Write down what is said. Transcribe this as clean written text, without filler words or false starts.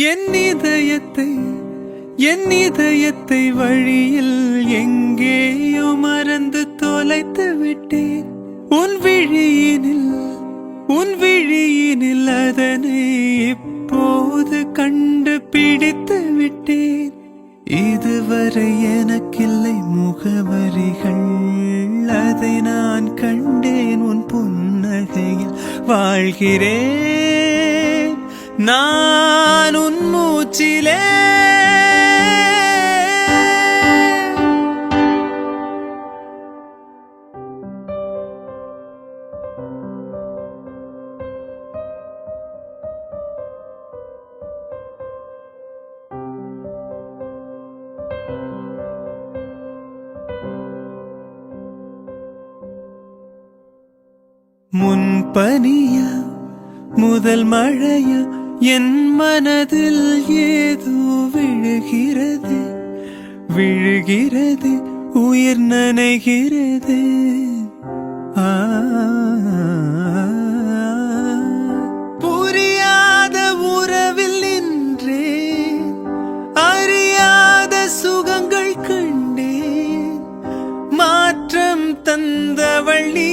என் இதயத்தை வழியில் எங்கேயோ மறந்து தொலைத்து விட்டேன். உன் விழியினில் அதனை இப்போது கண்டுபிடித்து விட்டேன். இதுவரை எனக்கில்லை முகவரிகள், அதை நான் கண்டேன் உன் புன்னகையில். வாழ்கிறேன் நான் உன் மூச்சிலே. முன்பனியா முதல் மழையா என் மனதில் ஏதோ விழுகிறது உயிர் நனைகிறது. புரியாத உறவில் நின்றேன், அறியாத சுகங்கள் கண்டேன். மாற்றம் தந்தவள் நீ.